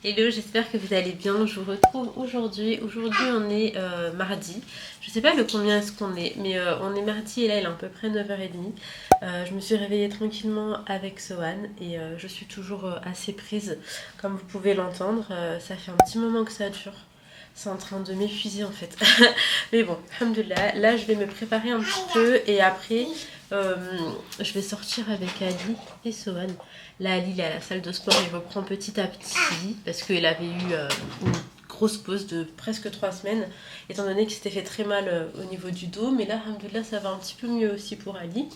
Hello, j'espère que vous allez bien. Je vous retrouve aujourd'hui. Aujourd'hui, on est mardi. Je sais pas le combien est-ce qu'on est, mais on est mardi et là, il est à peu près 9h30. Je me suis réveillée tranquillement avec Sohan et je suis toujours assez prise, comme vous pouvez l'entendre. Ça fait un petit moment que ça dure. C'est en train de m'épuiser en fait. Mais bon, alhamdoulilah. Là, je vais me préparer un petit peu et après, je vais sortir avec Ali et Sohan. Là, Ali, il est à la salle de sport, il reprend petit à petit parce qu'il avait eu une grosse pause de presque 3 semaines, étant donné qu'il s'était fait très mal au niveau du dos. Mais là, alhamdoulilah, ça va un petit peu mieux aussi pour Ali.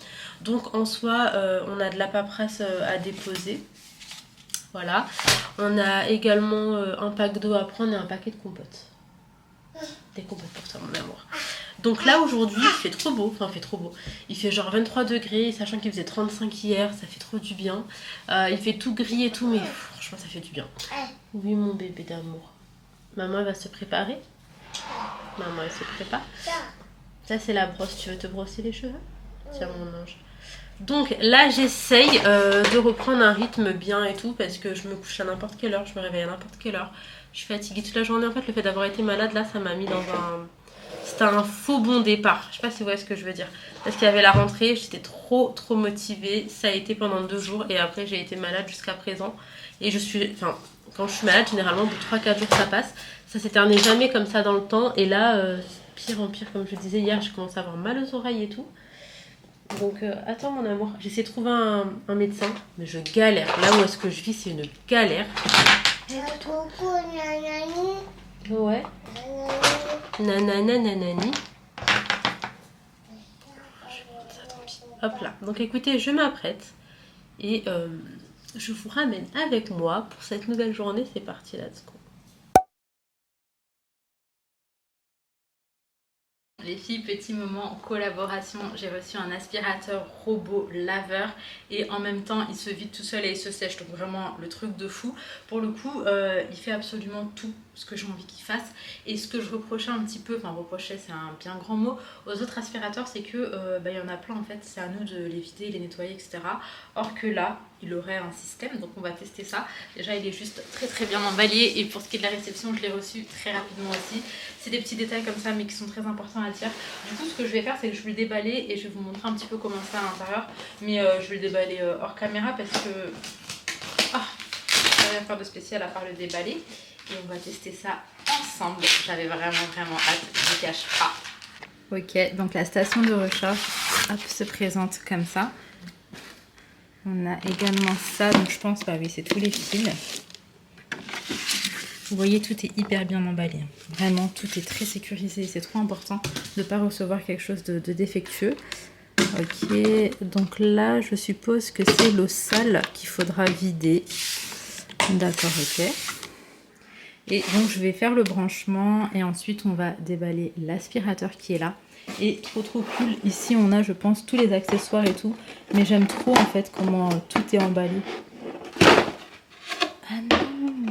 Donc, en soi, on a de la paperasse à déposer. Voilà. On a également un pack d'eau à prendre et un paquet de compotes. Des compotes pour toi, mon amour. Donc là, aujourd'hui, il fait trop beau. Enfin, il fait trop beau. Il fait genre 23 degrés, sachant qu'il faisait 35 hier. Ça fait trop du bien. Il fait tout gris et tout, mais franchement, ça fait du bien. Oui, mon bébé d'amour. Maman, elle va se préparer. Maman, elle se prépare. Ça, c'est la brosse. Tu veux te brosser les cheveux? Tiens, mon ange. Donc là, j'essaye de reprendre un rythme bien et tout, parce que je me couche à n'importe quelle heure, je me réveille à n'importe quelle heure. Je suis fatiguée toute la journée. En fait, le fait d'avoir été malade, là, ça m'a mis dans un... C'était un faux bon départ. Je sais pas si vous voyez ce que je veux dire. Parce qu'il y avait la rentrée, j'étais trop motivée. Ça a été pendant 2 jours et après, j'ai été malade jusqu'à présent. Et je suis... Enfin, quand je suis malade, généralement, au bout de 3-4 jours, ça passe. Ça s'éternait jamais comme ça dans le temps. Et là, pire en pire, comme je le disais hier, je commence à avoir mal aux oreilles et tout. Donc attends mon amour, j'essaie de trouver un médecin, mais je galère. Là où est-ce que je vis, c'est une galère. Ouais. Nanana nanani. Hop là. Donc écoutez, je m'apprête et je vous ramène avec moi pour cette nouvelle journée. C'est parti, let's go. Les filles, petit moment collaboration, j'ai reçu un aspirateur robot laveur et en même temps il se vide tout seul et il se sèche, donc vraiment le truc de fou. Pour le coup, il fait absolument tout ce que j'ai envie qu'il fasse. Et ce que je reprochais un petit peu, enfin reprochais c'est un bien grand mot, aux autres aspirateurs, c'est que y en a plein en fait, c'est à nous de les vider, les nettoyer, etc. Or que là, il aurait un système, donc on va tester ça. Déjà il est juste très bien emballé et pour ce qui est de la réception, je l'ai reçu très rapidement aussi. C'est des petits détails comme ça mais qui sont très importants à dire. Du coup ce que je vais faire, c'est que je vais le déballer et je vais vous montrer un petit peu comment c'est à l'intérieur. Mais je vais le déballer hors caméra parce que je n'ai rien faire de spécial à part le déballer. Et on va tester ça ensemble. J'avais vraiment hâte, je ne cache pas. Ok, donc la station de recharge se présente comme ça. On a également ça, donc je pense, bah oui, c'est tous les fils. Vous voyez, tout est hyper bien emballé. Vraiment, tout est très sécurisé. C'est trop important de ne pas recevoir quelque chose de défectueux. Ok, donc là, je suppose que c'est l'eau sale qu'il faudra vider. D'accord, ok. Et donc, je vais faire le branchement et ensuite, on va déballer l'aspirateur qui est là. Et trop cool, ici on a je pense tous les accessoires et tout, mais j'aime trop en fait comment tout est emballé. Ah non,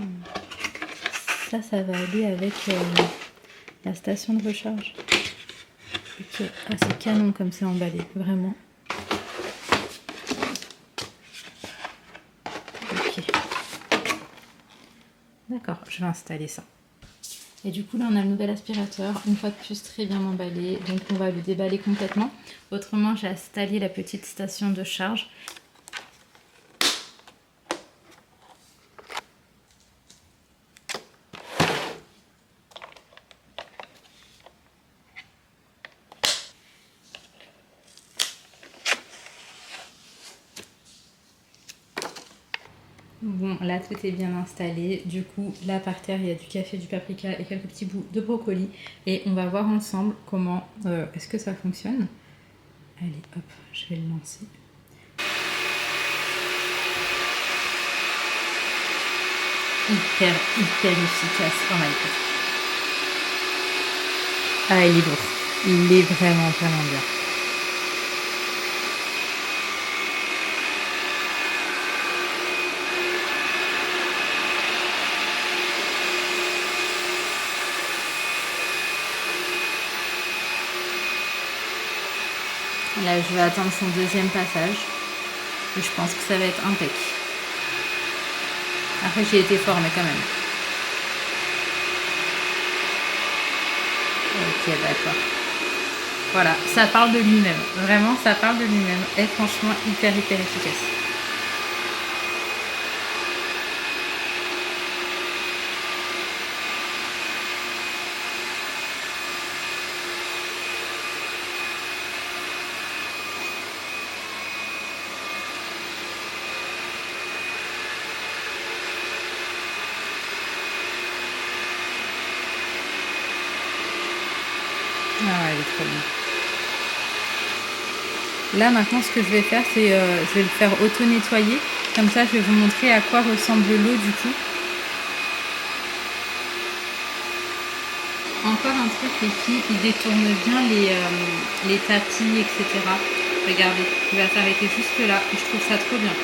ça va aller avec la station de recharge. Ok, ah c'est canon comme c'est emballé, vraiment. Ok, d'accord, je vais installer ça. Et du coup là on a le nouvel aspirateur, une fois de plus très bien emballé, donc on va le déballer complètement. Autrement j'ai installé la petite station de charge. Bon, là tout est bien installé. Du coup, là par terre, il y a du café, du paprika et quelques petits bouts de brocoli. Et on va voir ensemble comment est-ce que ça fonctionne. Allez, hop, je vais le lancer. Hyper efficace. Oh my god. Ah, il est lourd. Il est vraiment bien. Là, je vais attendre son deuxième passage. Et je pense que ça va être impec. Après, j'ai été fort, mais quand même. Ok, d'accord. Voilà, ça parle de lui-même. Vraiment, ça parle de lui-même. Et franchement, hyper efficace. Ah, elle est trop bien. Là, maintenant, ce que je vais faire, c'est je vais le faire auto-nettoyer. Comme ça, je vais vous montrer à quoi ressemble l'eau du coup. Encore un truc, les filles, ils détournent bien les tapis, etc. Regardez, il va s'arrêter juste là. Et je trouve ça trop bien.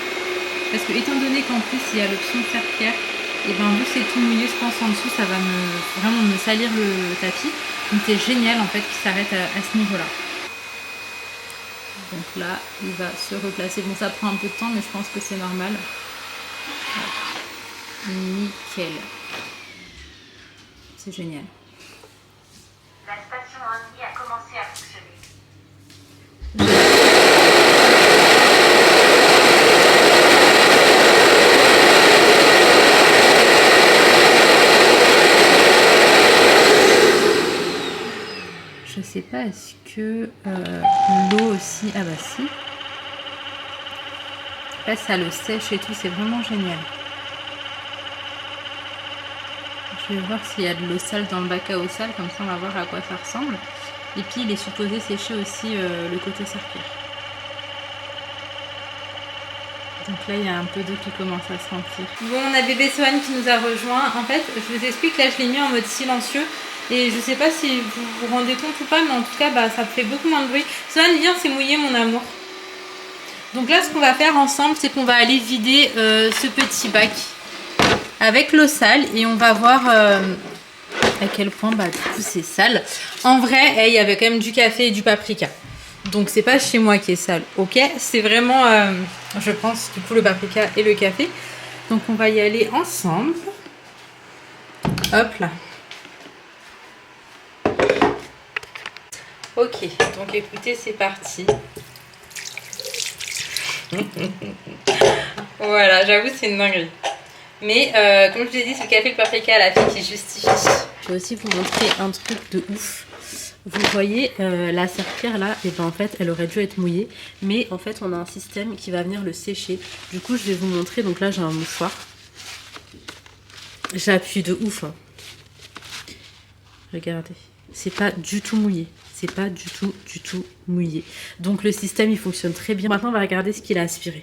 Parce que étant donné qu'en plus, il y a l'option serpillère, et ben vu que c'est tout mouillé, je pense en dessous, ça va vraiment me salir le tapis. Donc c'est génial en fait qu'il s'arrête à ce niveau-là. Donc là, il va se replacer. Bon, ça prend un peu de temps, mais je pense que c'est normal. Nickel. C'est génial. La station Andy a commencé à fonctionner. Je sais pas, est-ce que l'eau aussi... Ah bah si. Là, ça le sèche et tout, c'est vraiment génial. Je vais voir s'il y a de l'eau sale dans le bac à eau sale, comme ça on va voir à quoi ça ressemble. Et puis il est supposé sécher aussi le côté serpillère. Donc là il y a un peu d'eau qui commence à se remplir. Bon, on a bébé Sohan qui nous a rejoint. En fait, je vous explique, là je l'ai mis en mode silencieux. Et je sais pas si vous vous rendez compte ou pas, mais en tout cas bah, ça fait beaucoup moins de bruit. Sohan, viens, c'est mouillé mon amour. Donc là ce qu'on va faire ensemble, c'est qu'on va aller vider ce petit bac avec l'eau sale et on va voir à quel point bah, du coup c'est sale. En vrai, il y avait quand même du café et du paprika. Donc c'est pas chez moi qui est sale, ok? C'est vraiment, je pense, du coup le paprika et le café. Donc on va y aller ensemble. Hop là. Ok, donc écoutez, c'est parti. Voilà, j'avoue c'est une dinguerie. Mais comme je vous ai dit, c'est le café et le paprika à la fille qui justifie. Je vais aussi vous montrer un truc de ouf. Vous voyez la serpillère là, et ben en fait elle aurait dû être mouillée. Mais en fait on a un système qui va venir le sécher. Du coup je vais vous montrer, donc là j'ai un mouchoir. J'appuie de ouf. Hein. Regardez, c'est pas du tout mouillé. C'est pas du tout mouillé. Donc le système il fonctionne très bien. Maintenant on va regarder ce qu'il a aspiré.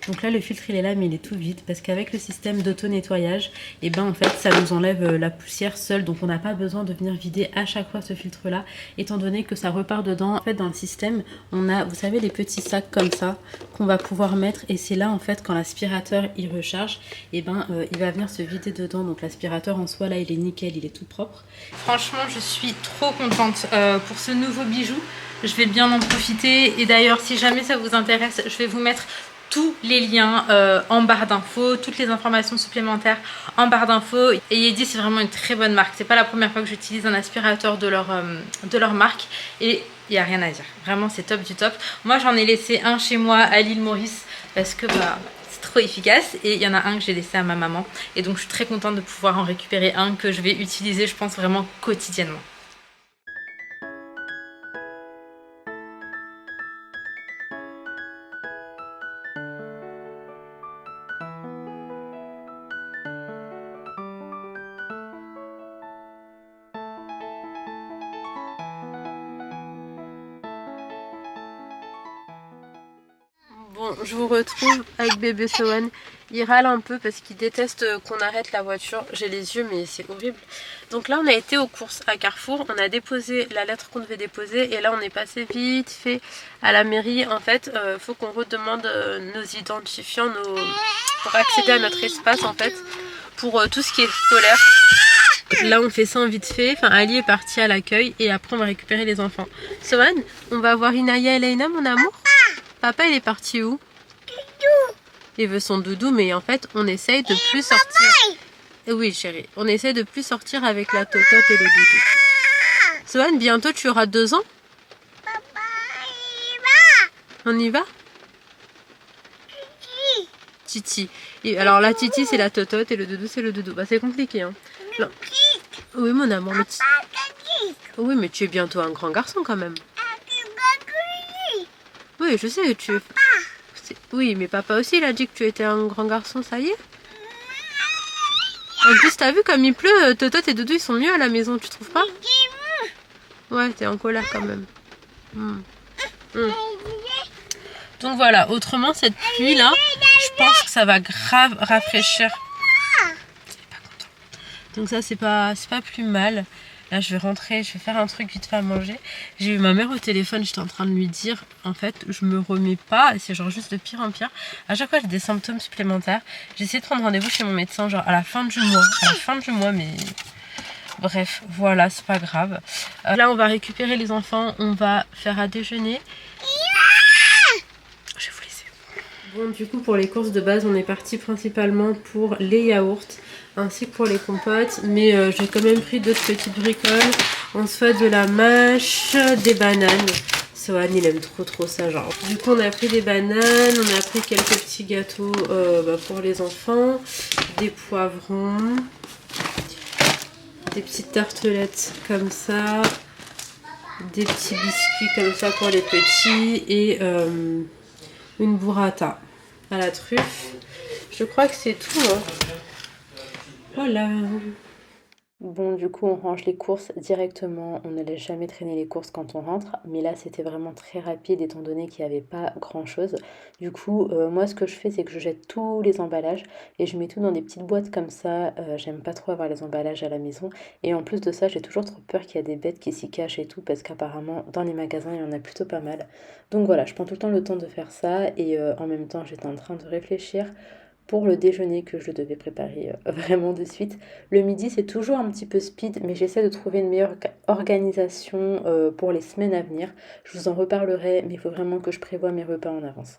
Donc là le filtre il est là mais il est tout vide parce qu'avec le système d'auto-nettoyage, et ben en fait ça nous enlève la poussière seule, donc on n'a pas besoin de venir vider à chaque fois ce filtre là, étant donné que ça repart dedans. En fait dans le système on a, vous savez, les petits sacs comme ça qu'on va pouvoir mettre, et c'est là en fait quand l'aspirateur il recharge, et ben il va venir se vider dedans. Donc l'aspirateur en soi là il est nickel, il est tout propre. Franchement je suis trop contente pour ce nouveau bijou. Je vais bien en profiter, et d'ailleurs si jamais ça vous intéresse, je vais vous mettre tous les liens en barre d'infos, toutes les informations supplémentaires en barre d'infos. Et Yedi c'est vraiment une très bonne marque. C'est pas la première fois que j'utilise un aspirateur de leur marque et il n'y a rien à dire. Vraiment c'est top du top. Moi j'en ai laissé un chez moi à l'île Maurice parce que bah, c'est trop efficace, et il y en a un que j'ai laissé à ma maman. Et donc je suis très contente de pouvoir en récupérer un que je vais utiliser, je pense, vraiment quotidiennement. Bon, je vous retrouve avec bébé Sohan. Il râle un peu parce qu'il déteste qu'on arrête la voiture. J'ai les yeux mais c'est horrible. Donc là on a été aux courses à Carrefour. On a déposé la lettre qu'on devait déposer. Et là on est passé vite fait à la mairie. En fait faut qu'on redemande nos identifiants pour accéder à notre espace en fait. Pour tout ce qui est scolaire. Là on fait ça en vite fait. Enfin Ali est parti à l'accueil. Et après on va récupérer les enfants. Sohan, on va voir Inaya et Leïna mon amour. Papa il est parti où? Il veut son doudou, mais en fait on essaye de plus sortir. Oui chérie, on essaye de plus sortir avec la totote et le doudou. Sohan, bientôt tu auras 2 ans. Papa, il va. On y va? Titi. Et alors la Titi c'est la totote et le doudou c'est le doudou. Bah c'est compliqué hein. Non. Oui mon amour, mais oui mais tu es bientôt un grand garçon quand même. Oui je sais, tu es... Oui mais papa aussi il a dit que tu étais un grand garçon, ça y est. En plus t'as vu comme il pleut, totote et doudou ils sont mieux à la maison, tu trouves pas? Ouais t'es en colère quand même. Donc voilà, autrement cette pluie là, je pense que ça va grave rafraîchir. Donc ça c'est pas plus mal. Là je vais rentrer, je vais faire un truc vite fait à manger. J'ai eu ma mère au téléphone, j'étais en train de lui dire en fait je me remets pas, c'est genre juste de pire en pire. À chaque fois j'ai des symptômes supplémentaires. J'ai essayé de prendre rendez-vous chez mon médecin genre à la fin du mois, mais bref voilà c'est pas grave. Là on va récupérer les enfants, on va faire à déjeuner. Je vais vous laisser. Bon du coup pour les courses de base on est parti principalement pour les yaourts ainsi que pour les compotes, mais j'ai quand même pris d'autres petites bricoles. On se fait de la mâche, des bananes. Sohan il aime trop ça genre. Du coup on a pris des bananes, on a pris quelques petits gâteaux pour les enfants, des poivrons, des petites tartelettes comme ça, des petits biscuits comme ça pour les petits et une burrata à la truffe. Je crois que c'est tout hein. Voilà. Bon, du coup, on range les courses directement. On ne laisse jamais traîner les courses quand on rentre. Mais là, c'était vraiment très rapide étant donné qu'il n'y avait pas grand-chose. Du coup, moi, ce que je fais, c'est que je jette tous les emballages et je mets tout dans des petites boîtes comme ça. J'aime pas trop avoir les emballages à la maison. Et en plus de ça, j'ai toujours trop peur qu'il y a des bêtes qui s'y cachent et tout parce qu'apparemment, dans les magasins, il y en a plutôt pas mal. Donc voilà, je prends tout le temps le temps de faire ça et en même temps, j'étais en train de réfléchir pour le déjeuner que je devais préparer vraiment de suite. Le midi, c'est toujours un petit peu speed, mais j'essaie de trouver une meilleure organisation pour les semaines à venir. Je vous en reparlerai, mais il faut vraiment que je prévoie mes repas en avance.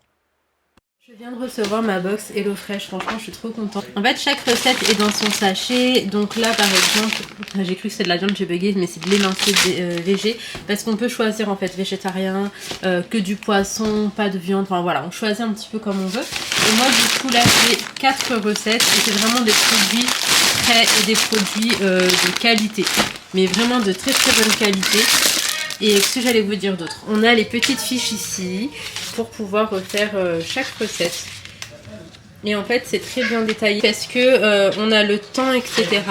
Je viens de recevoir ma box HelloFresh, franchement je suis trop contente. En fait chaque recette est dans son sachet, donc là par exemple, j'ai cru que c'était de la viande, j'ai bugué, mais c'est de l'émincé végé, parce qu'on peut choisir en fait végétarien, que du poisson, pas de viande, enfin voilà, on choisit un petit peu comme on veut. Et moi du coup là j'ai 4 recettes, et c'est vraiment des produits frais et des produits de qualité, mais vraiment de très bonne qualité. Et ce que j'allais vous dire d'autre, on a les petites fiches ici pour pouvoir refaire chaque recette. Et en fait c'est très bien détaillé parce que on a le temps, etc.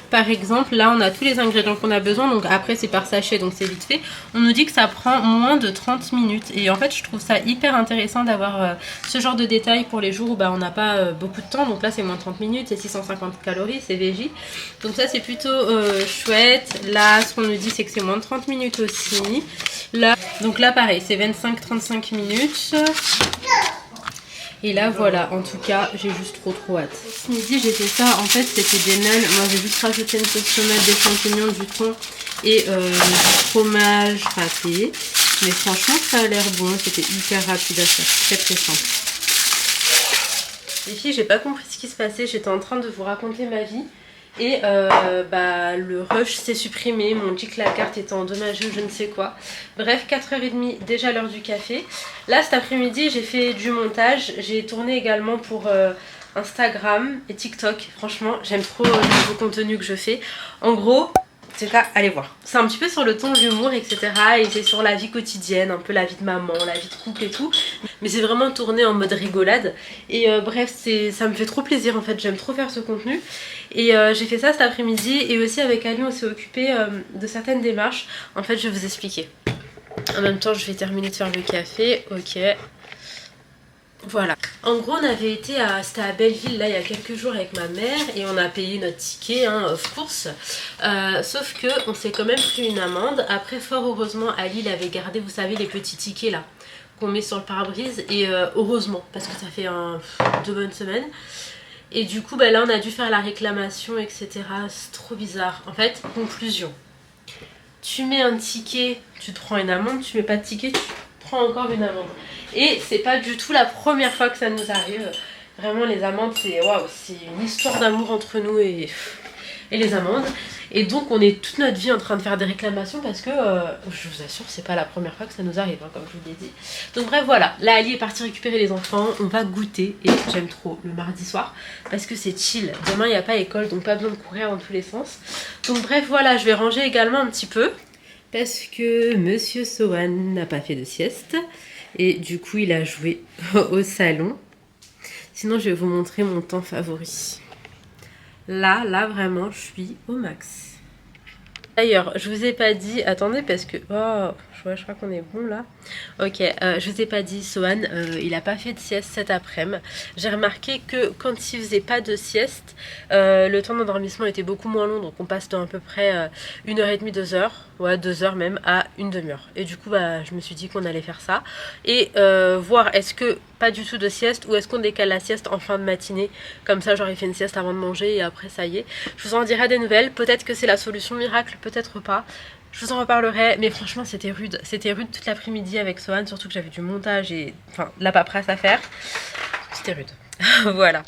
Par exemple là on a tous les ingrédients qu'on a besoin, donc après c'est par sachet donc c'est vite fait. On nous dit que ça prend moins de 30 minutes et en fait je trouve ça hyper intéressant d'avoir ce genre de détails pour les jours où on n'a pas beaucoup de temps. Donc là c'est moins de 30 minutes, c'est 650 calories, c'est végé. Donc ça c'est plutôt chouette. Là ce qu'on nous dit c'est que c'est moins de 30 minutes aussi. Là, donc là pareil c'est 25-35 minutes. Et là voilà, en tout cas j'ai juste trop hâte. Ce midi j'ai fait ça, en fait c'était des nanes. Moi j'ai juste rajouté une sauce tomate, des champignons, du thon et du fromage râpé. Mais franchement ça a l'air bon, c'était hyper rapide à faire, très simple. Les filles, j'ai pas compris ce qui se passait, j'étais en train de vous raconter ma vie. Et le rush s'est supprimé, m'ont dit que la carte était endommagée ou je ne sais quoi. Bref, 4h30, déjà l'heure du café. Là cet après-midi j'ai fait du montage, j'ai tourné également pour Instagram et TikTok. Franchement j'aime trop le nouveau contenu que je fais. En gros, c'est ça, allez voir. C'est un petit peu sur le ton de l'humour, etc. Et c'est sur la vie quotidienne, un peu la vie de maman, la vie de couple et tout. Mais c'est vraiment tourné en mode rigolade. Et bref, ça me fait trop plaisir en fait, j'aime trop faire ce contenu. Et j'ai fait ça cet après-midi. Et aussi avec Ali, on s'est occupé de certaines démarches. En fait, je vais vous expliquer. En même temps, je vais terminer de faire le café. Ok. Voilà. En gros, on avait été c'était à Belleville là il y a quelques jours avec ma mère et on a payé notre ticket off course. Sauf que on s'est quand même pris une amende. Après, fort heureusement, Ali il avait gardé, vous savez, les petits tickets là qu'on met sur le pare-brise et heureusement parce que ça fait 2 bonnes semaines. Et du coup, là on a dû faire la réclamation, etc. C'est trop bizarre. En fait, conclusion. Tu mets un ticket, tu te prends une amende. Tu mets pas de ticket, tu prends encore une amende. Et c'est pas du tout la première fois que ça nous arrive. Vraiment les amendes c'est waouh, c'est une histoire d'amour entre nous et et les amandes. Et donc on est toute notre vie en train de faire des réclamations parce que je vous assure c'est pas la première fois que ça nous arrive hein, comme je vous l'ai dit. Donc bref voilà, là Ali est partie récupérer les enfants, on va goûter et j'aime trop le mardi soir parce que c'est chill. Demain il n'y a pas école donc pas besoin de courir dans tous les sens. Donc bref voilà, je vais ranger également un petit peu parce que Monsieur Sohan n'a pas fait de sieste et du coup il a joué au salon. Sinon je vais vous montrer mon temps favori. Là vraiment je suis au max. D'ailleurs, je vous ai pas dit, attendez parce que, oh, je crois qu'on est bon là. Ok, je vous ai pas dit, Sohan, il a pas fait de sieste cet après-midi. J'ai remarqué que quand il faisait pas de sieste, le temps d'endormissement était beaucoup moins long, donc on passe de à peu près 1h30, 2h, ouais 2h même à une demi-heure. Et du coup, bah, je me suis dit qu'on allait faire ça et voir est-ce que pas du tout de sieste ou est-ce qu'on décale la sieste en fin de matinée, comme ça j'aurais fait une sieste avant de manger et après ça y est. Je vous en dirai des nouvelles, peut-être que c'est la solution miracle, peut-être pas. Je vous en reparlerai, mais franchement c'était rude toute l'après-midi avec Sohan, surtout que j'avais du montage et enfin la paperasse à faire. C'était rude. Voilà.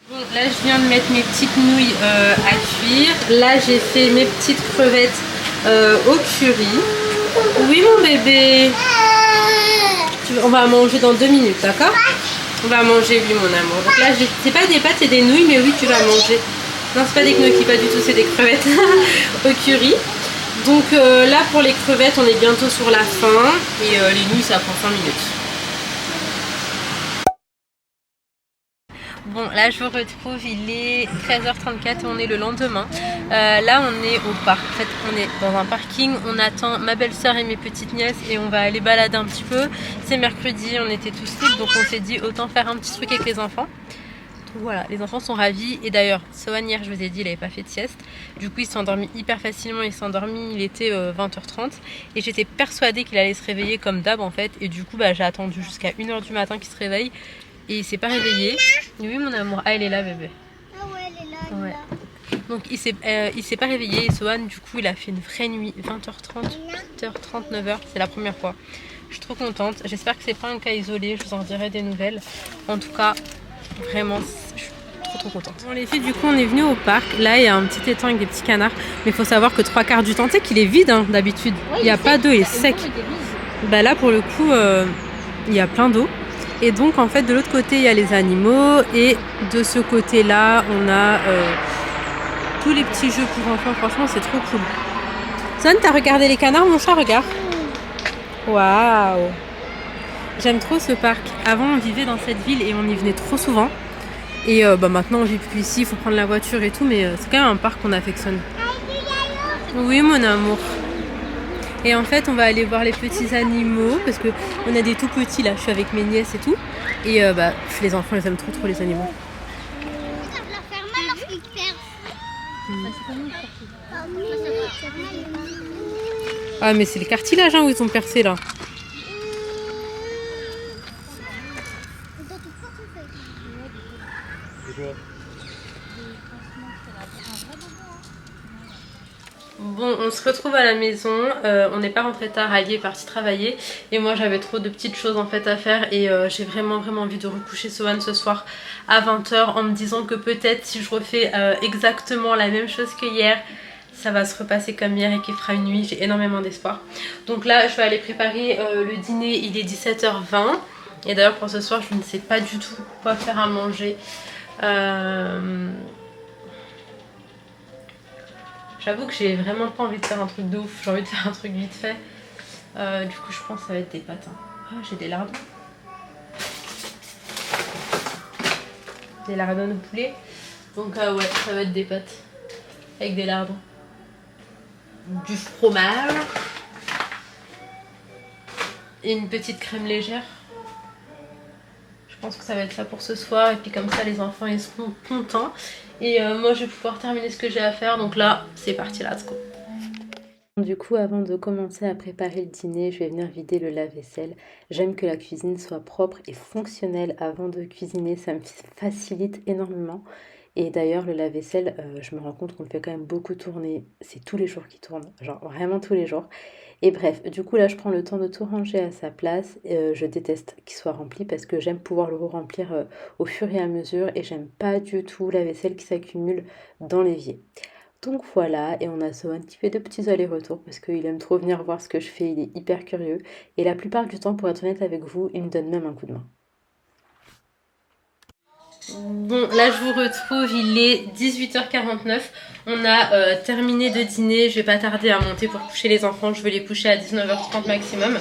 Bon, là je viens de mettre mes petites nouilles à cuire. Là j'ai fait mes petites crevettes au curry. Oui mon bébé. On va manger dans 2 minutes, d'accord? On va manger, oui mon amour. Donc là c'est pas des pâtes et des nouilles, mais oui tu vas manger. Non c'est pas des gnocchis, pas du tout, c'est des crevettes au curry. Donc là pour les crevettes on est bientôt sur la fin. Et les nouilles ça prend 5 minutes. Bon, là je vous retrouve, il est 13h34 et on est le lendemain. Là on est au parc, en fait on est dans un parking, on attend ma belle-sœur et mes petites nièces et on va aller balader un petit peu. C'est mercredi, on était tous libres donc on s'est dit autant faire un petit truc avec les enfants. Donc voilà, les enfants sont ravis et d'ailleurs Sohan hier je vous ai dit il avait pas fait de sieste. Du coup il s'est endormi hyper facilement, il s'est endormi, il était 20h30 et j'étais persuadée qu'il allait se réveiller comme d'hab en fait. Et du coup bah, j'ai attendu jusqu'à 1h du matin qu'il se réveille. Et il s'est pas réveillé. Oui mon amour. Ah elle est là bébé. Ah ouais, elle est là. Ouais. Donc il s'est pas réveillé et Sohan du coup il a fait une vraie nuit. 20h30, 8h30, 9h. C'est la première fois. Je suis trop contente. J'espère que c'est pas un cas isolé. Je vous en dirai des nouvelles. En tout cas, vraiment, je suis trop contente. Bon les filles, du coup on est venu au parc. Là il y a un petit étang avec des petits canards. Mais il faut savoir que 3/4 du temps, tu sais qu'il est vide hein, d'habitude. Il n'y a pas d'eau, il est sec. Bah là pour le coup, il y a plein d'eau. Et donc en fait de l'autre côté il y a les animaux et de ce côté là on a tous les petits jeux pour enfants. Franchement c'est trop cool. Son, t'as regardé les canards mon chat? Regarde. Waouh. J'aime trop ce parc. Avant on vivait dans cette ville et on y venait trop souvent. Et bah, maintenant on vit plus ici, il faut prendre la voiture et tout. Mais c'est quand même un parc qu'on affectionne. Oui mon amour. Et en fait on va aller voir les petits animaux parce que on a des tout petits là, je suis avec mes nièces et tout. Et bah les enfants ils aiment trop les animaux. Ça leur faire mal lorsqu'ils perdent. Ah mais c'est le cartilage hein, où ils ont percé là. Bon, on se retrouve à la maison, on n'est pas rentré tard, Ali est parti travailler et moi j'avais trop de petites choses en fait à faire et j'ai vraiment envie de recoucher Sohan ce soir à 20h en me disant que peut-être si je refais exactement la même chose que hier, ça va se repasser comme hier et qu'il fera une nuit. J'ai énormément d'espoir. Donc là je vais aller préparer le dîner, il est 17h20 et d'ailleurs pour ce soir je ne sais pas du tout quoi faire à manger. J'avoue que j'ai vraiment pas envie de faire un truc de ouf, j'ai envie de faire un truc vite fait. Du coup je pense que ça va être des pâtes. Oh, j'ai des lardons. Des lardons au poulet. Donc ouais, ça va être des pâtes avec des lardons, du fromage et une petite crème légère. Je pense que ça va être ça pour ce soir et puis comme ça les enfants ils seront contents et moi je vais pouvoir terminer ce que j'ai à faire. Donc là c'est parti, let's go. Du coup, avant de commencer à préparer le dîner, je vais venir vider le lave-vaisselle. J'aime que la cuisine soit propre et fonctionnelle avant de cuisiner, ça me facilite énormément. Et d'ailleurs, le lave-vaisselle, je me rends compte qu'on le fait quand même beaucoup tourner. C'est tous les jours qu'il tourne, genre vraiment tous les jours. Et bref, du coup là, je prends le temps de tout ranger à sa place. Je déteste qu'il soit rempli parce que j'aime pouvoir le remplir au fur et à mesure. Et j'aime pas du tout la vaisselle qui s'accumule dans l'évier. Donc voilà, et on a Sohan qui fait de petits allers-retours parce qu'il aime trop venir voir ce que je fais, il est hyper curieux. Et la plupart du temps, pour être honnête avec vous, il me donne même un coup de main. Bon, là je vous retrouve, il est 18h49. On a terminé de dîner, je vais pas tarder à monter pour coucher les enfants, je vais les coucher à 19h30 maximum.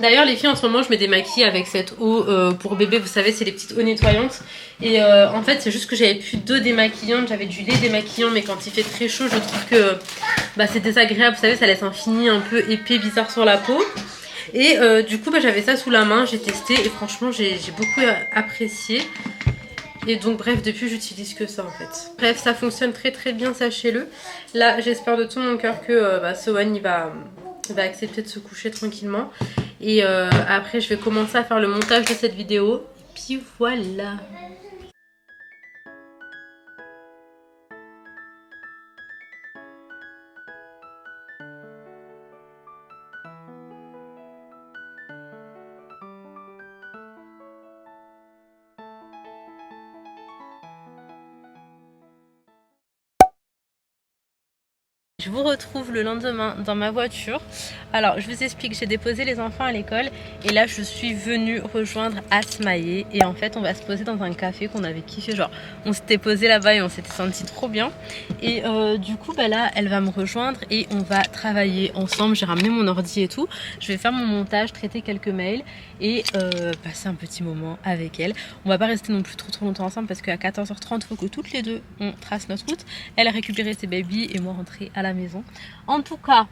D'ailleurs les filles en ce moment je me démaquille avec cette eau pour bébé, vous savez c'est les petites eaux nettoyantes. Et en fait c'est juste que j'avais plus d'eau démaquillante, j'avais du lait démaquillant mais quand il fait très chaud je trouve que c'est désagréable, vous savez ça laisse un fini un peu épais, bizarre sur la peau. Et du coup j'avais ça sous la main, j'ai testé et franchement j'ai beaucoup apprécié. Et donc bref, depuis j'utilise que ça en fait. Bref, ça fonctionne très très bien, sachez-le. Là, j'espère de tout mon cœur que Sohan il va accepter de se coucher tranquillement. Et après, je vais commencer à faire le montage de cette vidéo. Et puis voilà. Je vous retrouve le lendemain dans ma voiture. Alors je vous explique, j'ai déposé les enfants à l'école et là je suis venue rejoindre Asmae et en fait on va se poser dans un café qu'on avait kiffé, genre on s'était posé là-bas et on s'était senti trop bien et du coup là elle va me rejoindre et on va travailler ensemble. J'ai ramené mon ordi et tout, je vais faire mon montage, traiter quelques mails et passer un petit moment avec elle. On va pas rester non plus trop longtemps ensemble parce qu'à 14h30 il faut que toutes les deux on trace notre route, elle a récupéré ses babies et moi rentrer à la maison. En tout cas,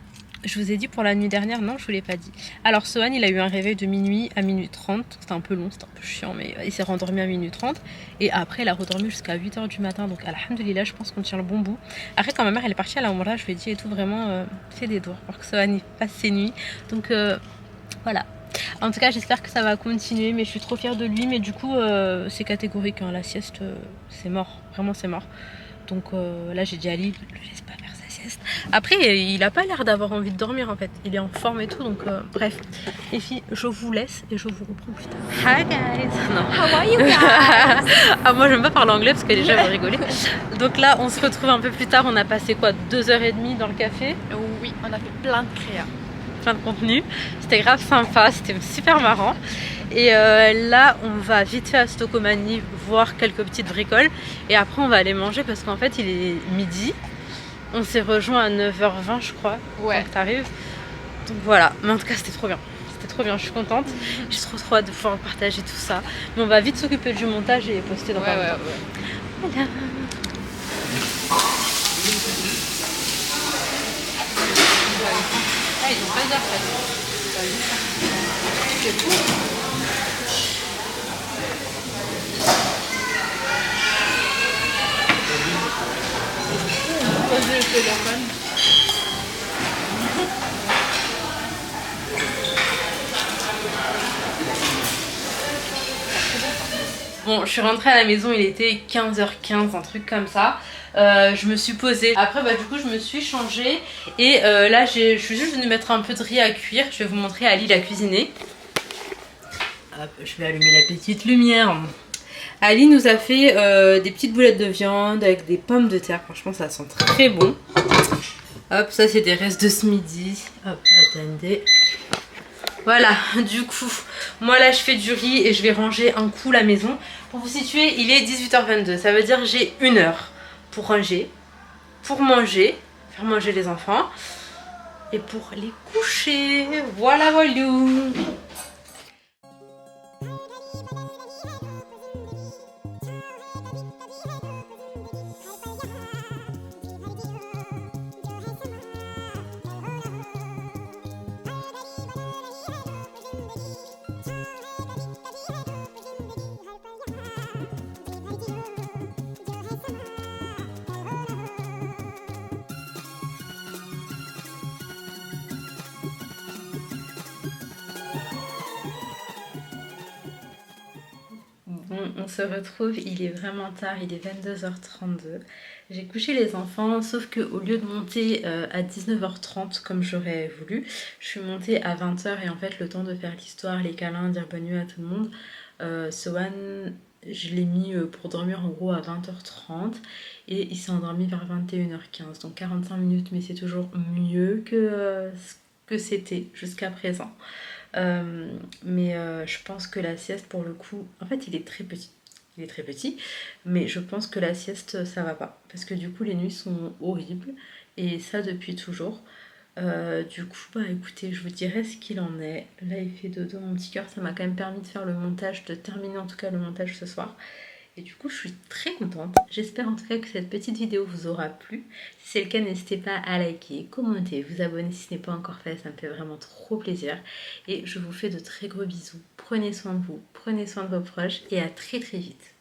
je vous ai dit pour la nuit dernière, non je vous l'ai pas dit. Alors Sohan il a eu un réveil de minuit à minuit 30, c'était un peu long, c'était un peu chiant mais il s'est rendormi à minuit 30 et après il a redormi jusqu'à 8h du matin donc alhamdoulilah je pense qu'on tient le bon bout. Après quand ma mère elle est partie à la Oumra, je lui ai dit et tout vraiment fais des doigts pour que Sohan il passe ses nuits donc voilà. En tout cas j'espère que ça va continuer mais je suis trop fière de lui mais du coup c'est catégorique hein, la sieste c'est mort, vraiment c'est mort. Donc là j'ai dit à Ali, ne le laisse pas faire sa sieste. Après il a pas l'air d'avoir envie de dormir en fait, il est en forme et tout donc bref. Les filles, je vous laisse et je vous reprends plus tard. Hi guys. Non. How are you guys? Ah moi j'aime pas parler anglais parce que déjà je vais rigoler. Donc là on se retrouve un peu plus tard, on a passé quoi 2h30 dans le café. Oui, on a fait plein de créa. Plein de contenu, c'était grave sympa, c'était super marrant. Et là on va vite fait à Stokomani voir quelques petites bricoles et après on va aller manger parce qu'en fait il est midi. On s'est rejoint à 9h20 je crois quand t'arrives. Donc voilà, mais en tout cas c'était trop bien. C'était trop bien, je suis contente. J'ai trop hâte de pouvoir partager tout ça. Mais on va vite s'occuper du montage et poster dans pas longtemps. Voilà. Ah, ils ont pas d'heure, c'est cool. Bon, je suis rentrée à la maison, il était 15h15, un truc comme ça. Je me suis posée. Après, du coup, je me suis changée. Et là, je suis juste venue mettre un peu de riz à cuire. Je vais vous montrer Ali la cuisiner. Hop, je vais allumer la petite lumière. Ali nous a fait des petites boulettes de viande avec des pommes de terre. Franchement, ça sent très bon. Hop, ça, c'est des restes de ce midi. Hop, attendez. Voilà, du coup, moi là je fais du riz et je vais ranger un coup la maison. Pour vous situer, il est 18h22, ça veut dire que j'ai 1 heure pour ranger, pour manger, faire manger les enfants et pour les coucher. Voilà, voilà. Bon, on se retrouve, il est vraiment tard, il est 22h32. J'ai couché les enfants, sauf que au lieu de monter à 19h30 comme j'aurais voulu, je suis montée à 20h et en fait le temps de faire l'histoire, les câlins, dire bonne nuit à tout le monde, Sohan, je l'ai mis pour dormir en gros à 20h30 et il s'est endormi vers 21h15, donc 45 minutes, mais c'est toujours mieux que ce que c'était jusqu'à présent. Mais je pense que la sieste pour le coup, en fait il est très petit. Il est très petit, mais je pense que la sieste ça va pas parce que du coup les nuits sont horribles et ça depuis toujours. Du coup, bah écoutez, je vous dirai ce qu'il en est. Là, il fait dodo, mon petit cœur. Ça m'a quand même permis de faire le montage, de terminer en tout cas le montage ce soir. Et du coup, je suis très contente. J'espère en tout cas que cette petite vidéo vous aura plu. Si c'est le cas, n'hésitez pas à liker, commenter, vous abonner si ce n'est pas encore fait. Ça me fait vraiment trop plaisir. Et je vous fais de très gros bisous. Prenez soin de vous, prenez soin de vos proches et à très très vite.